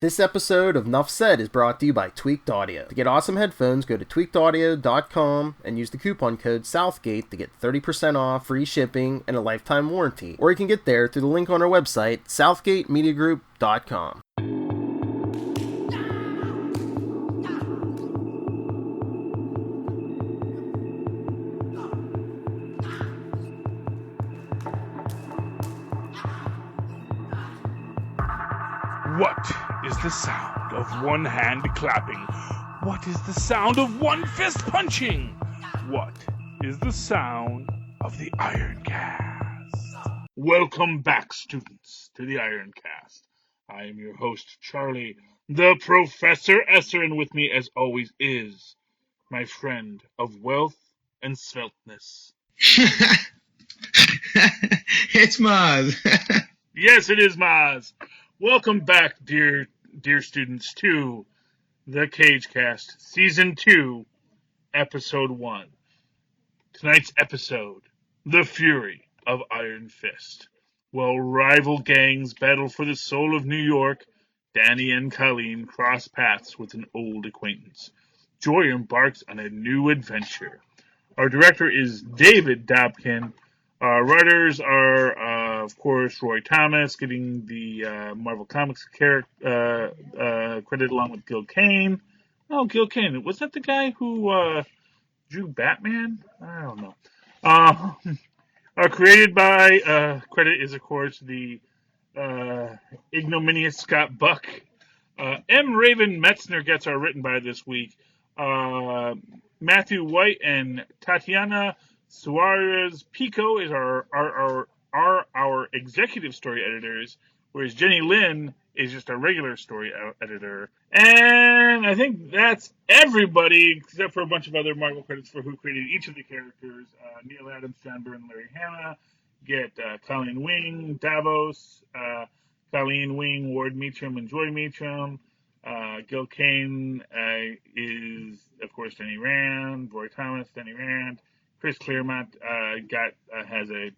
This episode of Nuff Said is brought to you by Tweaked Audio. To get awesome headphones, go to tweakedaudio.com and use the coupon code Southgate to get 30% off, free shipping, and a lifetime warranty. Or you can get there through the link on our website, southgatemediagroup.com. What is the sound of one hand clapping? What is the sound of one fist punching? What is the sound of the IronCast? Welcome back, students, to the IronCast. I am your host, Charlie, the Professor Esser, and with me, as always, is my friend of wealth and svelteness. It's Mozz. Yes, it is Mozz. Welcome back, dear students, to the CageCast, Season 2, Episode 1. Tonight's episode, The Fury of Iron Fist. While rival gangs battle for the soul of New York, Danny and Colleen cross paths with an old acquaintance. Joy embarks on a new adventure. Our director is David Dobkin. Our writers are, of course, Roy Thomas, getting the Marvel Comics credit along with Gil Kane. Oh, Gil Kane. Was that the guy who drew Batman? I don't know. Created by, credit is, of course, the ignominious Scott Buck. M. Raven Metzner gets our written by this week. Matthew White and Tatiana Suarez Pico is our executive story editors, whereas Jenny Lynn is just a regular story editor. And I think that's everybody, except for a bunch of other Marvel credits for who created each of the characters. Neil Adams, John Byrne, Larry Hannah. Get Colleen Wing, Davos, Colleen Wing, Ward Meacham, and Joy Meacham. Gil Kane is, of course, Denny Rand. Roy Thomas, Denny Rand. Chris Claremont has a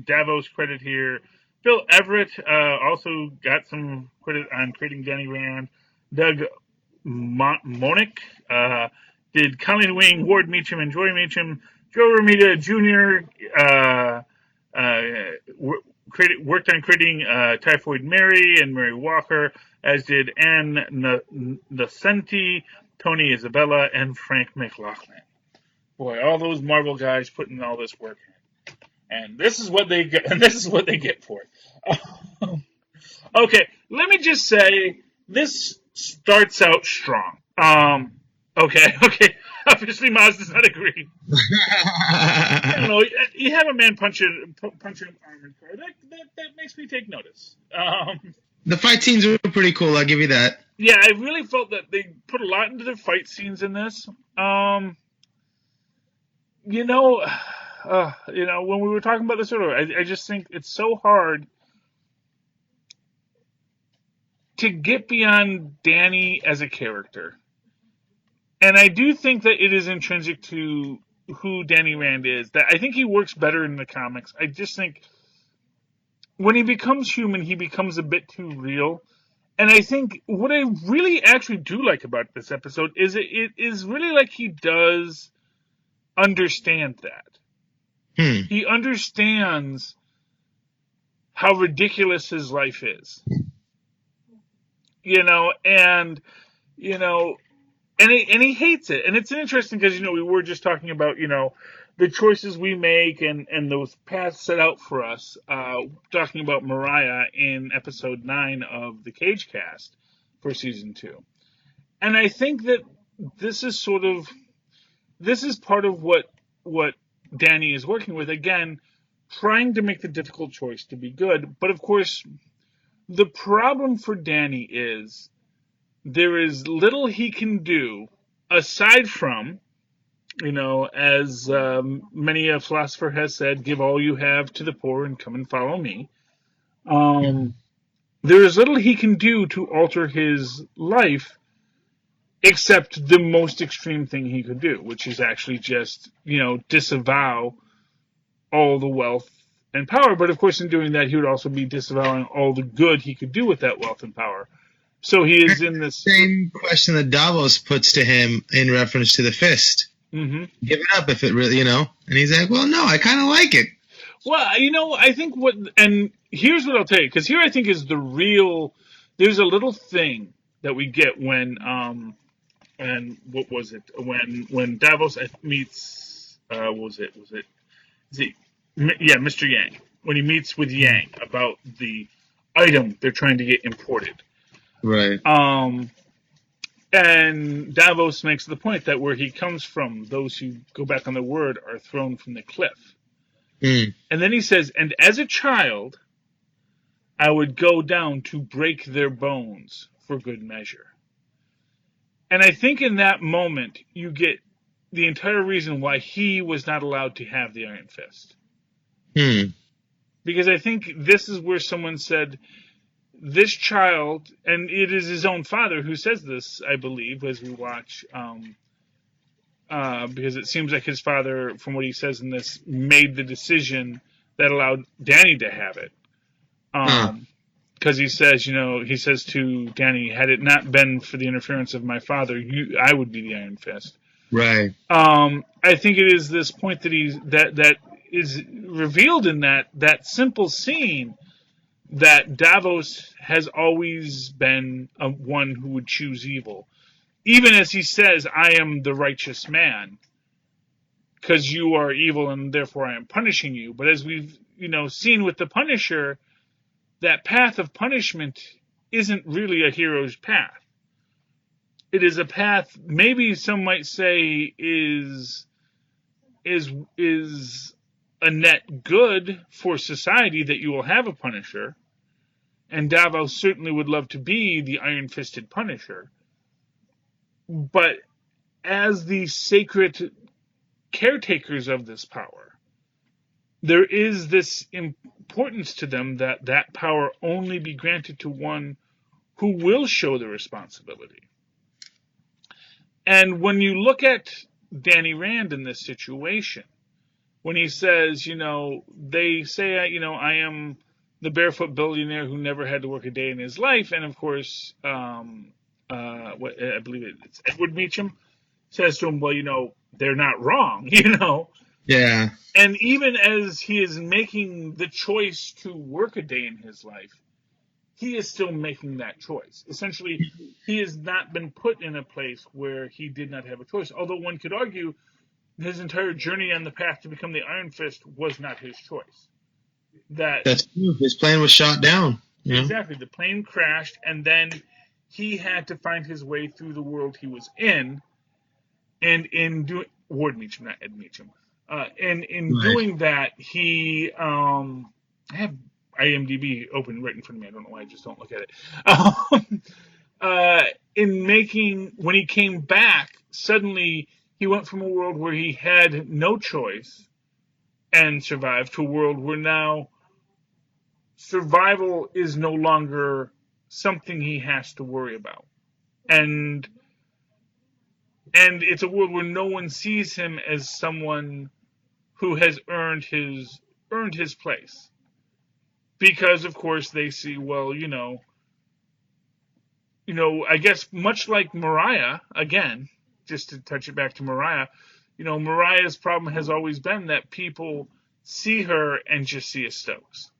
Davos credit here. Bill Everett also got some credit on creating Danny Rand. Doug Monick did Colleen Wing, Ward Meacham, and Joy Meacham. Joe Romita Jr. Worked on creating Typhoid Mary and Mary Walker, as did Ann Nocenti, Tony Isabella, and Frank McLaughlin. Boy, all those Marvel guys putting all this work in, and this is what they get. And this is what they get for it. Okay, let me just say this starts out strong. Okay. Obviously, Maz does not agree. I don't know. You have a man punch an armored car. That makes me take notice. The fight scenes were pretty cool. I'll give you that. Yeah, I really felt that they put a lot into their fight scenes in this. When we were talking about this earlier, I just think it's so hard to get beyond Danny as a character. And I do think that it is intrinsic to who Danny Rand is. That I think he works better in the comics. I just think when he becomes human, he becomes a bit too real. And I think what I really actually do like about this episode is it is really like he does understand that. He understands how ridiculous his life is. And he hates it. And it's interesting because, we were just talking about, the choices we make and those paths set out for us, talking about Mariah in episode 9 of the CageCast for season 2. And I think that this is part of what Danny is working with. Again, trying to make the difficult choice to be good. But of course, the problem for Danny is there is little he can do aside from, as many a philosopher has said, give all you have to the poor and come and follow me. There is little he can do to alter his life except the most extreme thing he could do, which is actually just, disavow all the wealth and power. But of course, in doing that, he would also be disavowing all the good he could do with that wealth and power. So he is in this same question that Davos puts to him in reference to the fist. Mm-hmm. Give it up if it really, and he's like, well, no, I kind of like it. Well, I think and here's what I'll tell you, because here I think is the real. There's a little thing that we get when and what was it when Davos meets was it is it yeah, Mr. Yang, when he meets with Yang about the item they're trying to get imported. Right. And Davos makes the point that where he comes from, those who go back on their word are thrown from the cliff. Mm. And then he says, and as a child, I would go down to break their bones for good measure. And I think in that moment, you get the entire reason why he was not allowed to have the Iron Fist. Because I think this is where someone said, this child, and it is his own father who says this, I believe, as we watch, because it seems like his father, from what he says in this, made the decision that allowed Dany to have it. Because he says, he says to Dany, had it not been for the interference of my father, I would be the Iron Fist. Right. I think it is this point that that is revealed in that simple scene, that Davos has always been one who would choose evil. Even as he says, I am the righteous man, because you are evil and therefore I am punishing you. But as we've seen with the Punisher, that path of punishment isn't really a hero's path. It is a path, maybe some might say, is a net good for society that you will have a Punisher. And Davos certainly would love to be the iron-fisted Punisher. But as the sacred caretakers of this power, there is this importance to them that that power only be granted to one who will show the responsibility. And when you look at Dany Rand in this situation, when he says, they say, I am the barefoot billionaire who never had to work a day in his life, and of course, I believe it's Edward Meacham says to him, well, they're not wrong, Yeah. And even as he is making the choice to work a day in his life, he is still making that choice. Essentially, he has not been put in a place where he did not have a choice. Although one could argue his entire journey on the path to become the Iron Fist was not his choice. That's true. His plane was shot down. Exactly. The plane crashed, and then he had to find his way through the world he was in. And in doing Ward Meacham, not Ed Meacham. And in doing that, he I have IMDb open right in front of me. I don't know why I just don't look at it. When he came back, suddenly he went from a world where he had no choice and survived to a world where now survival is no longer something he has to worry about. And it's a world where no one sees him as someone who has earned his place. Because, of course, they see, I guess much like Mariah, again, just to touch it back to Mariah, Mariah's problem has always been that people see her and just see a Stokes.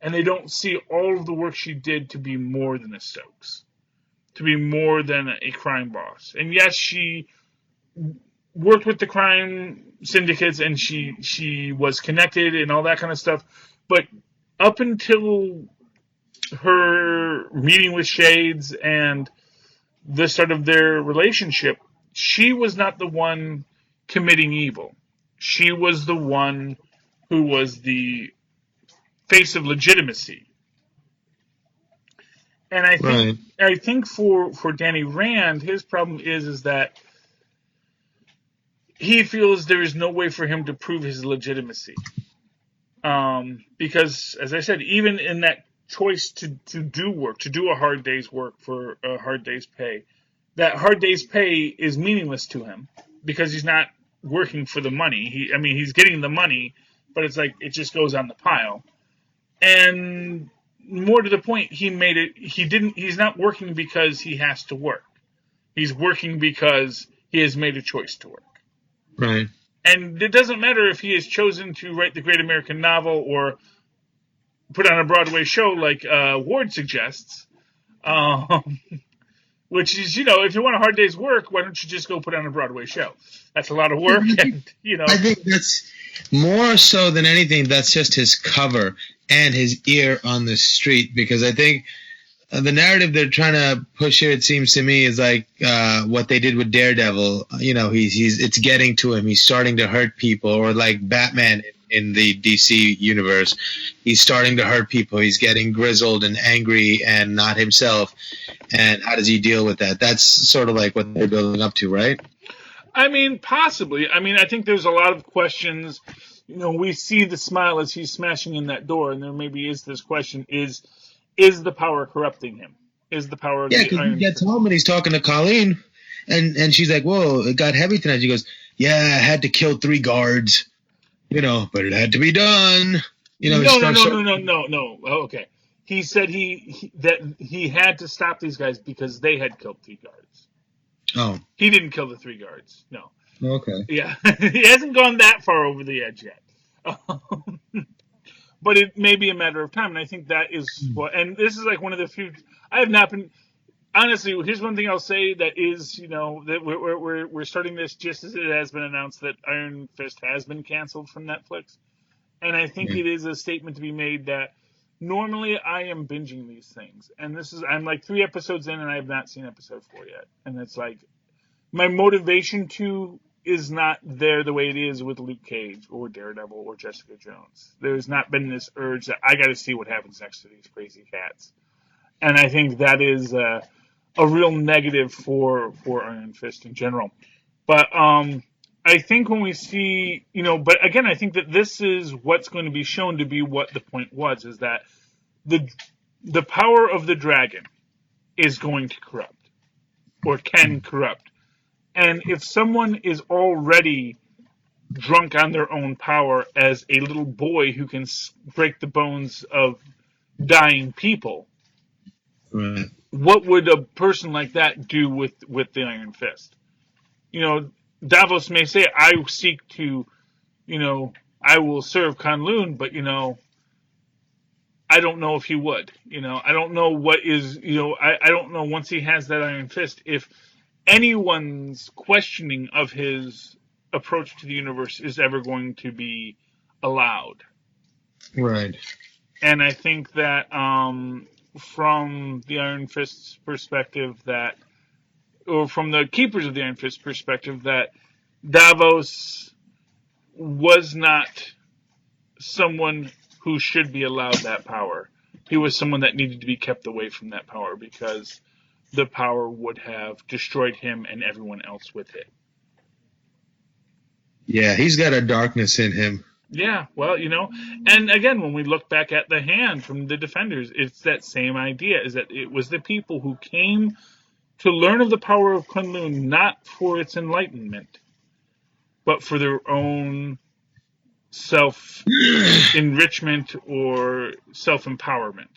And they don't see all of the work she did to be more than a Stokes, to be more than a crime boss. And yes, she worked with the crime syndicates and she was connected and all that kind of stuff. But up until her meeting with Shades and the start of their relationship, she was not the one committing evil. She was the one who was the face of legitimacy. And I think for Dany Rand, his problem is that he feels there is no way for him to prove his legitimacy. Because, as I said, even in that choice to do work, to do a hard day's work for a hard day's pay, that hard day's pay is meaningless to him because he's not working for the money. He's getting the money, but it's like it just goes on the pile. And more to the point, he made it. He's not working because he has to work. He's working because he has made a choice to work. Right. And it doesn't matter if he has chosen to write the great American novel or put on a Broadway show like Ward suggests. Which is, if you want a hard day's work, why don't you just go put on a Broadway show? That's a lot of work, and I think that's more so than anything. That's just his cover and his ear on the street, because I think the narrative they're trying to push here, it seems to me, is like what they did with Daredevil. It's getting to him. He's starting to hurt people, or like Batman in the DC universe. He's starting to hurt people. He's getting grizzled and angry and not himself. And how does he deal with that? That's sort of like what they're building up to, right? I mean, possibly. I mean, I think there's a lot of questions. We see the smile as he's smashing in that door, and there maybe is this question: Is the power corrupting him? Is the power? Yeah, because he gets home and he's talking to Colleen, and she's like, "Whoa, it got heavy tonight." She goes, "Yeah, I had to kill 3 guards, but it had to be done." No. Oh, okay. He said that he had to stop these guys because they had killed 3 guards. Oh. He didn't kill the 3 guards. No. Okay. Yeah. He hasn't gone that far over the edge yet. But it may be a matter of time, and I think that is what. And this is like one of the few. I have not been. Honestly, here's one thing I'll say that is, that we're starting this just as it has been announced that Iron Fist has been canceled from Netflix, and I think it is a statement to be made that normally I am binging these things, and I'm like 3 episodes in, and I have not seen episode 4 yet, and it's like my motivation to is not there the way it is with Luke Cage or Daredevil or Jessica Jones. There's not been this urge that I got to see what happens next to these crazy cats, and I think that is a real negative for Iron Fist in general. But I think when we see, but again, I think that this is what's going to be shown to be what the point was, is that the power of the dragon is going to corrupt or can corrupt. And if someone is already drunk on their own power as a little boy who can break the bones of dying people, right, what would a person like that do with the Iron Fist? Davos may say, I seek to, I will serve Kunlun, but, I don't know if he would. I don't know what is, I don't know once he has that Iron Fist, if anyone's questioning of his approach to the universe is ever going to be allowed. Right. And I think that from the Iron Fist's perspective or from the Keepers of the Iron Fist perspective, that Davos was not someone who should be allowed that power. He was someone that needed to be kept away from that power because the power would have destroyed him and everyone else with it. Yeah, he's got a darkness in him. Yeah, well, and again, when we look back at the hand from the Defenders, it's that same idea, is that it was the people who came to learn of the power of Kunlun not for its enlightenment, but for their own self-enrichment or self-empowerment.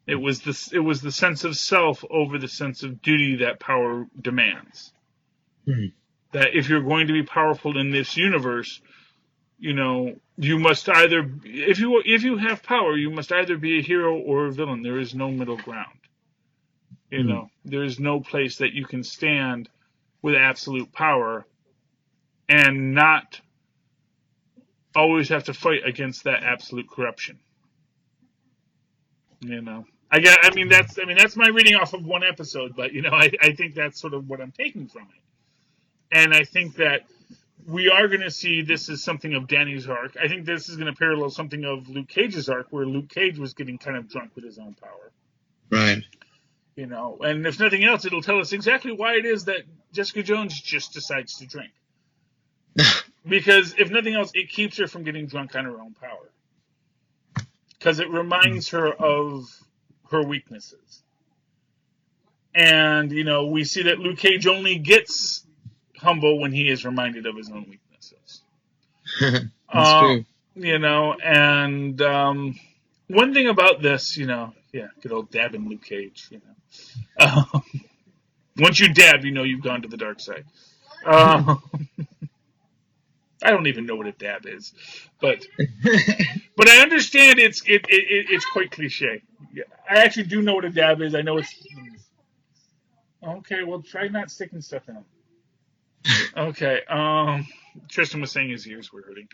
It was the sense of self over the sense of duty that power demands. Mm-hmm. That if you're going to be powerful in this universe, you must either, if you have power, you must either be a hero or a villain. There is no middle ground. There is no place that you can stand with absolute power and not always have to fight against that absolute corruption. That's my reading off of one episode, but I think that's sort of what I'm taking from it. And I think that we are going to see this as something of Danny's arc. I think this is going to parallel something of Luke Cage's arc, where Luke Cage was getting kind of drunk with his own power. Right. And if nothing else, it'll tell us exactly why it is that Jessica Jones just decides to drink. Because if nothing else, it keeps her from getting drunk on her own power. Because it reminds her of her weaknesses. And, we see that Luke Cage only gets humble when he is reminded of his own weaknesses. That's true. one thing about this, good old dabbing Luke Cage, once you dab, you've gone to the dark side. Uh, I don't even know what a dab is, but I understand it's quite cliche. Yeah, I actually do know what a dab is. I know it's okay. Well, try not sticking stuff in. Okay. Tristan was saying his ears were hurting.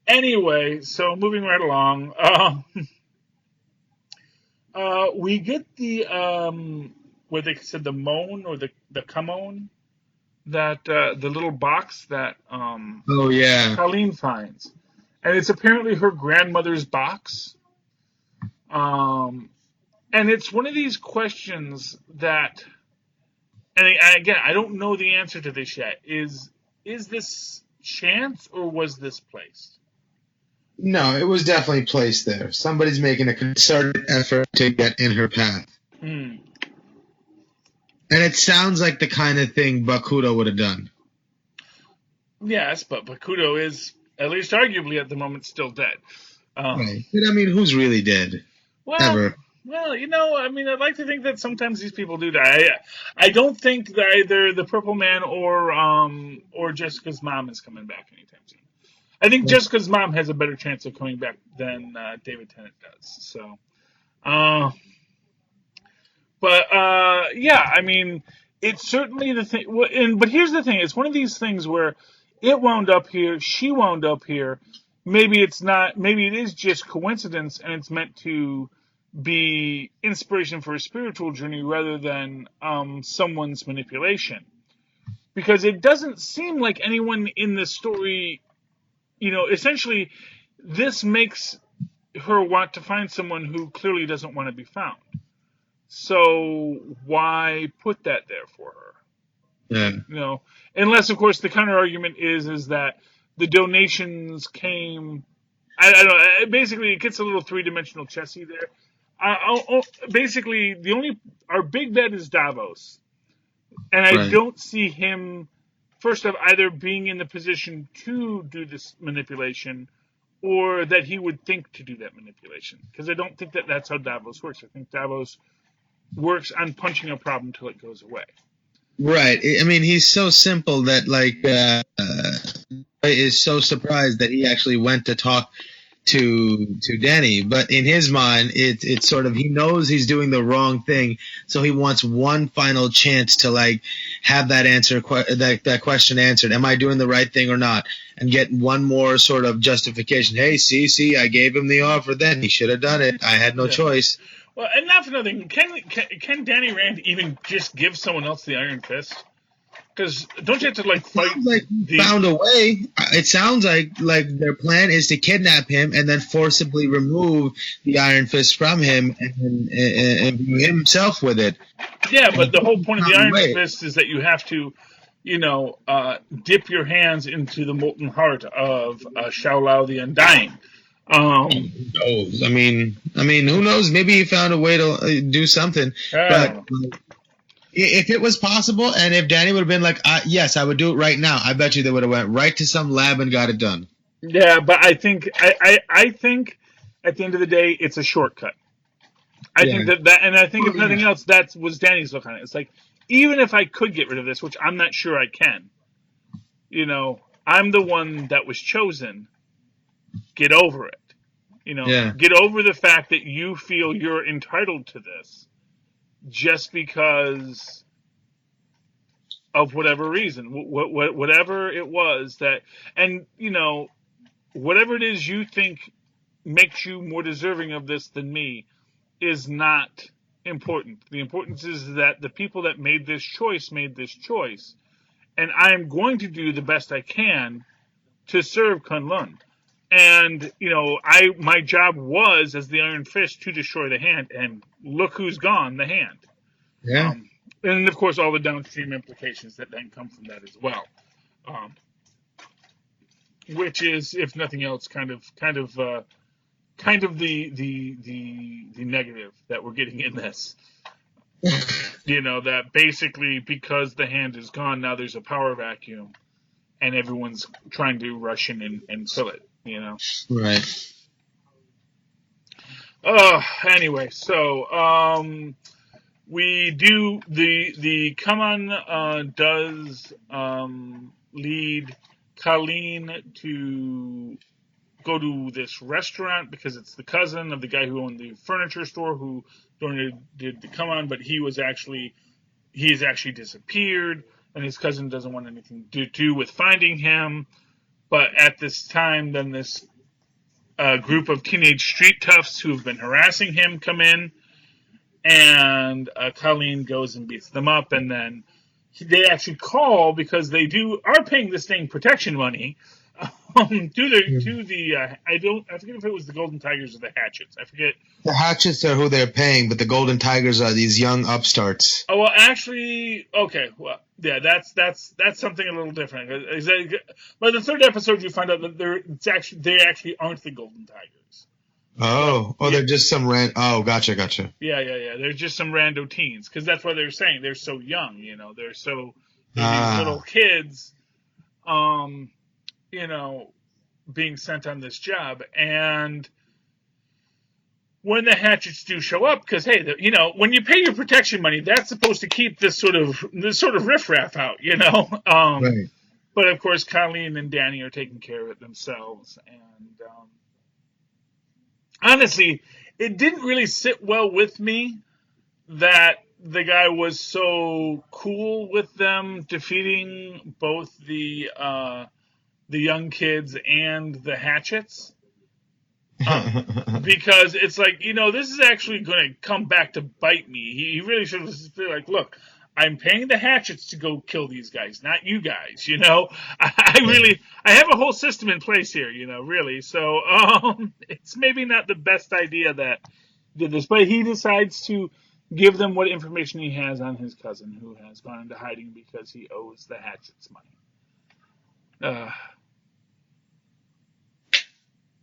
Anyway, so moving right along, we get the where they said the moan or the come on that the little box that Oh yeah. Colleen finds, and it's apparently her grandmother's box. And it's one of these questions that, and again, I don't know the answer to this yet. Is this chance or was this placed? No, it was definitely placed there. Somebody's making a concerted effort to get in her path. Hmm. And it sounds like the kind of thing Bakudo would have done. Yes, but Bakudo is, at least arguably at the moment, still dead. Right. But I mean, who's really dead? Well, Ever. well, I'd like to think that sometimes these people do die. I don't think that either the Purple Man or Jessica's mom is coming back anytime soon. I think Jessica's mom has a better chance of coming back than David Tennant does. So, yeah, I mean, it's certainly the thing. But here's the thing: it's one of these things where it wound up here, she wound up here. Maybe it's not. Maybe it is just coincidence, and it's meant to be inspiration for a spiritual journey rather than someone's manipulation. Because it doesn't seem like anyone in this story, essentially, this makes her want to find someone who clearly doesn't want to be found. So why put that there for her? Yeah. Unless, of course, the counter argument is that the donations came. I don't know. Basically, it gets a little three-dimensional chessy there. Basically, our big bet is Davos, and I don't see him first off either being in the position to do this manipulation, or that he would think to do that manipulation. Because I don't think that that's how Davos works. I think Davos works on punching a problem till it goes away. Right. I mean, he's so simple that is so surprised that he actually went to talk to Danny. But in his mind, it's sort of, he knows he's doing the wrong thing, so he wants one final chance to have that answer, that question answered. Am I doing the right thing or not? And get one more sort of justification. Hey, see, I gave him the offer then. He should have done it. I had no choice. Well, and not for nothing, can Danny Rand even just give someone else the Iron Fist? Because don't you have to fight? Sounds like found a way. It sounds like their plan is to kidnap him and then forcibly remove the Iron Fist from him and himself with it. Yeah, but the whole point of the Iron Fist is that you have to, dip your hands into the molten heart of Xiao Lao the Undying. Who knows? I mean, who knows? Maybe he found a way to do something. But if it was possible, and if Danny would have been like, yes, I would do it right now, I bet you they would have went right to some lab and got it done. Yeah, but I think I think at the end of the day, it's a shortcut. I think that, and I think if nothing else, that was Danny's look on it. It's like, even if I could get rid of this, which I'm not sure I can, I'm the one that was chosen. Get over it. Get over the fact that you feel you're entitled to this just because of whatever reason, whatever it was that, and whatever it is you think makes you more deserving of this than me is not important. The importance is that the people that made this choice, and I am going to do the best I can to serve Kunlun. And, my job was, as the Iron Fist, to destroy the hand. And look who's gone, the hand. Yeah. And, of course, all the downstream implications that then come from that as well. Which is, if nothing else, kind of the negative that we're getting in this. That basically, because the hand is gone, now there's a power vacuum. And everyone's trying to rush in and fill it. Right. Anyway, so we do the come on does lead Colleen to go to this restaurant because it's the cousin of the guy who owned the furniture store who did the come on, but he's actually disappeared, and his cousin doesn't want anything to do with finding him. But at this time, then this group of teenage street toughs who have been harassing him come in, and Colleen goes and beats them up, and then they actually call because they are paying this thing protection money I forget if it was the Golden Tigers or the Hatchets. I forget. The Hatchets are who they're paying, but the Golden Tigers are these young upstarts. Oh well, actually, okay, well, yeah, that's something a little different. By the third episode, you find out that they actually aren't the Golden Tigers. They're just some gotcha. Yeah. They're just some rando teens, because that's why they're saying they're so young. They're these little kids. Being sent on this job. And when the Hatchets do show up, because, hey, when you pay your protection money, that's supposed to keep this sort of riffraff out, Right. But, of course, Colleen and Danny are taking care of it themselves. And honestly, it didn't really sit well with me that the guy was so cool with them defeating both the young kids and the Hatchets. Because it's like, this is actually going to come back to bite me. He really should be like, look, I'm paying the Hatchets to go kill these guys, not you guys, I have a whole system in place here, really. So, it's maybe not the best idea that did this, but he decides to give them what information he has on his cousin who has gone into hiding because he owes the Hatchets money.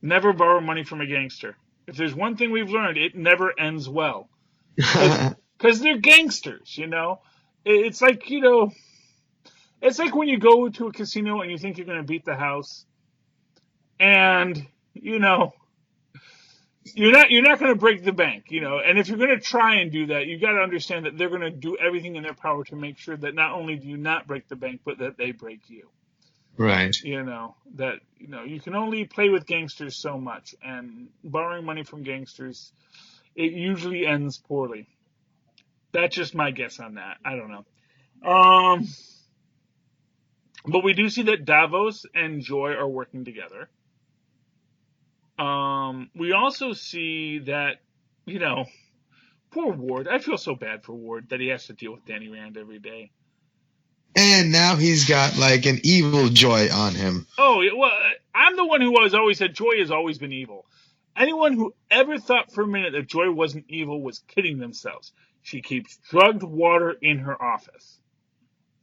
Never borrow money from a gangster. If there's one thing we've learned, it never ends well. Because they're gangsters, It's like, it's like when you go to a casino and you think you're going to beat the house. And, you're not going to break the bank, And if you're going to try and do that, you got to understand that they're going to do everything in their power to make sure that not only do you not break the bank, but that they break you. Right. That you can only play with gangsters so much, and borrowing money from gangsters, it usually ends poorly. That's just my guess on that. I don't know. But we do see that Davos and Joy are working together. We also see that, poor Ward. I feel so bad for Ward that he has to deal with Danny Rand every day. And now he's got like an evil Joy on him. Oh, well, I'm the one who always said Joy has always been evil. Anyone who ever thought for a minute that Joy wasn't evil was kidding themselves. She keeps drugged water in her office.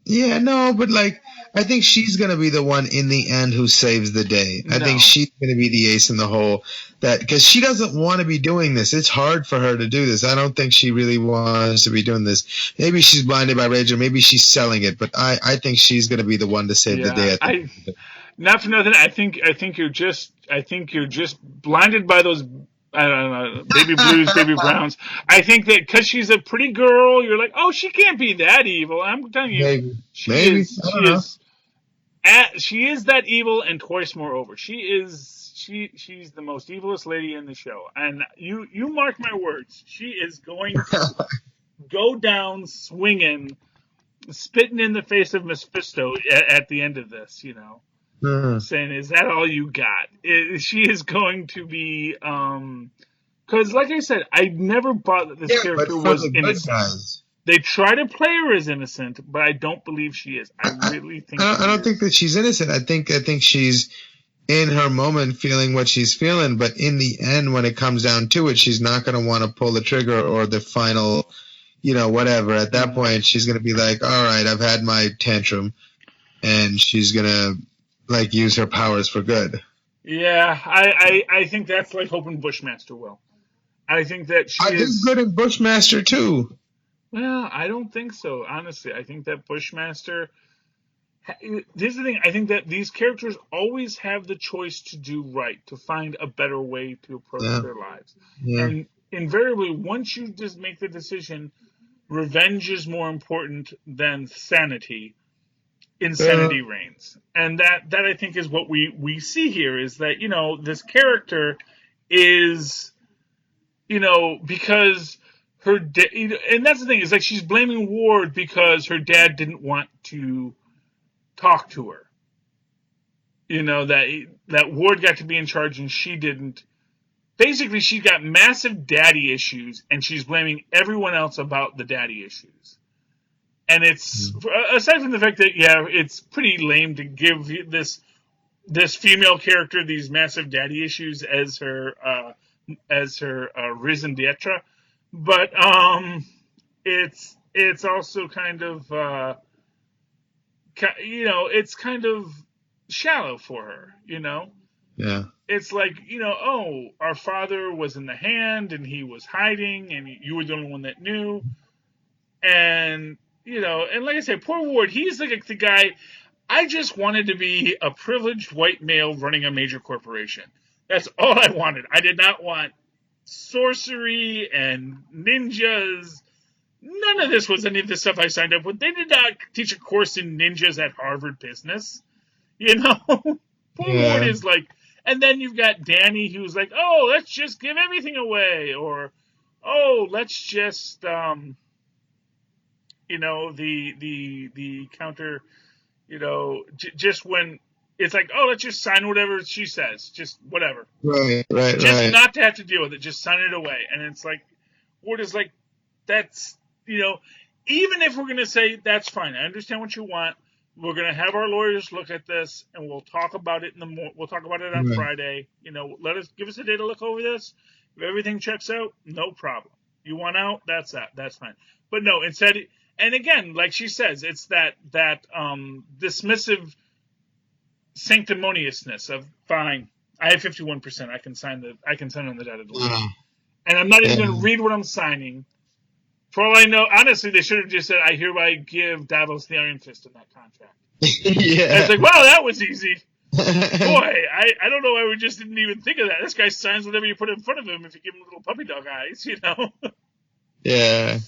Yeah, no, but I think she's going to be the one in the end who saves the day. I think she's going to be the ace in the hole, because she doesn't want to be doing this. It's hard for her to do this. I don't think she really wants to be doing this. Maybe she's blinded by rage, or maybe she's selling it, but I think she's going to be the one to save the day. Not for nothing. I think you're just blinded by those, I don't know, baby blues, baby browns. I think that because she's a pretty girl, you're like, oh, she can't be that evil. I'm telling you, maybe. She is that evil, and twice more over. She's the most evilest lady in the show, and you mark my words, she is going to go down swinging, spitting in the face of Mephisto at the end of this, saying, is that all you got? She is going to be, because like I said, I never thought that this character was innocent. They try to play her as innocent, but I don't believe she is. I really think I don't think that she's innocent. I think she's in her moment feeling what she's feeling, but in the end, when it comes down to it, she's not going to want to pull the trigger or the final, whatever. At that point, she's going to be like, all right, I've had my tantrum, and she's going to use her powers for good. Yeah, I think that's like hoping Bushmaster will. I think that she is good in Bushmaster too. Well, I don't think so, honestly. I think that Bushmaster Here's the thing. I think that these characters always have the choice to do right, to find a better way to approach their lives. Yeah. And invariably, once you just make the decision, revenge is more important than sanity, insanity reigns. And that I think is what we see here, is that, this character is, because her and that's the thing, is like she's blaming Ward because her dad didn't want to talk to her. That Ward got to be in charge and she didn't. Basically, she got massive daddy issues, and she's blaming everyone else about the daddy issues. And it's, aside from the fact that, it's pretty lame to give this female character these massive daddy issues as her raison d'etre, but it's also kind of it's kind of shallow for her. Yeah. It's like, our father was in the hand and he was hiding and you were the only one that knew. And, and like I said, poor Ward, he's like the guy, I just wanted to be a privileged white male running a major corporation. That's all I wanted. I did not want sorcery and ninjas. None of this was any of the stuff I signed up with. They did not teach a course in ninjas at Harvard Business. Poor Ward is like, and then you've got Danny, who's like, oh, let's just give everything away, or, oh, let's just, the counter, just when it's like, oh, let's just sign whatever she says, just whatever. Right. Just not to have to deal with it, just sign it away. And it's like, Ward is like, that's, even if we're going to say, that's fine, I understand what you want, we're going to have our lawyers look at this, and we'll talk about it we'll talk about it on Friday. Give us a day to look over this. If everything checks out, no problem. You want out, that's fine. But no, instead, and again, like she says, it's that dismissive sanctimoniousness of, fine, I have 51%. I can sign on the dotted line, and I'm not even going to read what I'm signing. For all I know, honestly, they should have just said, I hereby give Davos the Iron Fist in that contract. Yeah. It's like, wow, that was easy. Boy, I don't know why we just didn't even think of that. This guy signs whatever you put in front of him if you give him little puppy dog eyes, Yeah.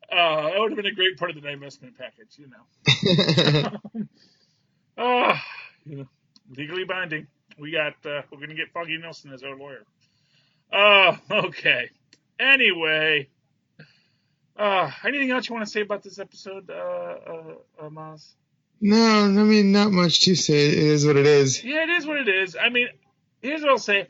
That would have been a great part of the divestment package, legally binding. We're going to get Foggy Nelson as our lawyer. Okay. Anyway. Anything else you want to say about this episode, Mozz? No, I mean, not much to say. It is what it is. Yeah, it is what it is. I mean, here's what I'll say.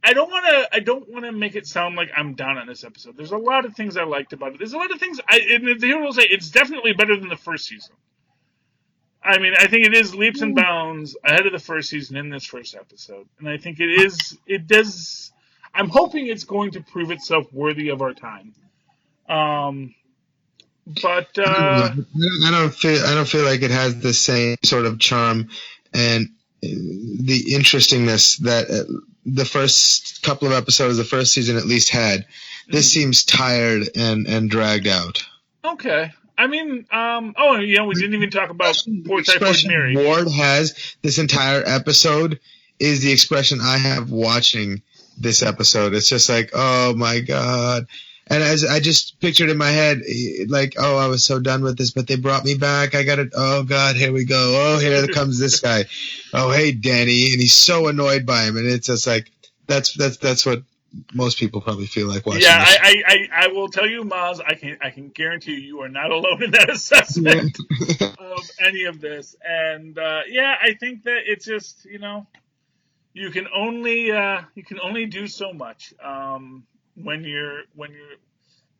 I don't want to make it sound like I'm down on this episode. There's a lot of things I liked about it. There's a lot of things and here we'll say it's definitely better than the first season. I mean, I think it is leaps and bounds ahead of the first season in this first episode. And I think it does, I'm hoping it's going to prove itself worthy of our time. But I don't feel like it has the same sort of charm and the interestingness that the first couple of episodes of the first season at least had. This seems tired and dragged out. Okay. I mean, we didn't even talk about Poor Typhoid Mary. Ward has this entire episode is the expression I have watching this episode. It's just like, oh my God. And as I just pictured in my head, like, oh, I was so done with this, but they brought me back. I got it. Oh God, here we go. Oh, here comes this guy. Oh, hey, Danny. And he's so annoyed by him. And it's just like, that's what most people probably feel like watching. Yeah, I will tell you, Mozz, I can guarantee you are not alone in that assessment of any of this. And I think that it's just, you can only do so much. When you're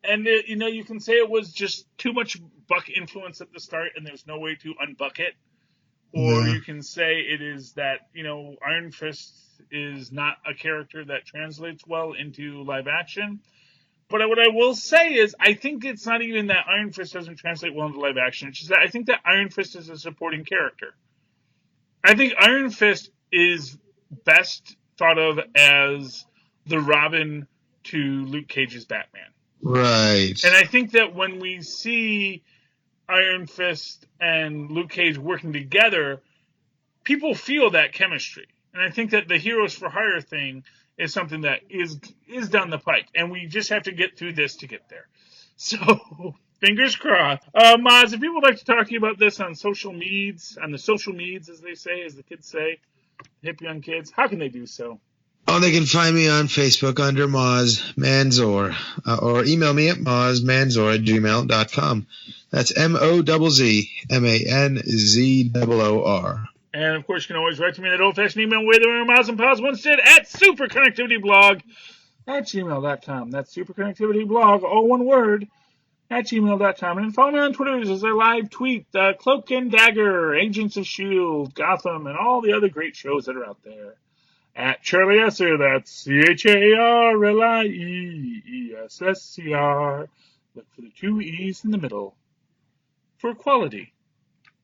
and you can say it was just too much Buck influence at the start and there's no way to unbuck it, or you can say it is that Iron Fist is not a character that translates well into live action. But what I will say is I think it's not even that Iron Fist doesn't translate well into live action. It's just that I think that Iron Fist is a supporting character. I think Iron Fist is best thought of as the Robin to Luke Cage's Batman. Right. And I think that when we see Iron Fist and Luke Cage working together, people feel that chemistry. And I think that the Heroes for Hire thing is something that is down the pike. And we just have to get through this to get there. So, fingers crossed. Mozz, if people would like to talk to you about this on the social meds, as they say, as the kids say, hip young kids, how can they do so? Oh, they can find me on Facebook under Mozz Manzor, or email me at mozzmanzor@gmail.com. That's MOZZMANZOOR. And of course, you can always write to me that old-fashioned email way the Mozz and Paz once did at superconnectivityblog@gmail.com. That's superconnectivityblog, all one word, @gmail.com. And then follow me on Twitter as I live tweet Cloak and Dagger, Agents of S.H.I.E.L.D., Gotham, and all the other great shows that are out there. At Charlie Esser, that's CharlieEssser. Look for the 2 E's in the middle for quality.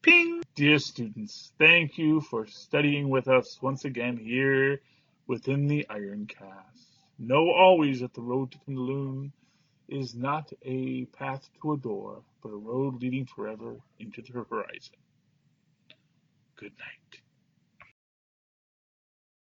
Ping! Dear students, thank you for studying with us once again here within the IronCast. Know always that the road to Kundalun is not a path to a door, but a road leading forever into the horizon. Good night.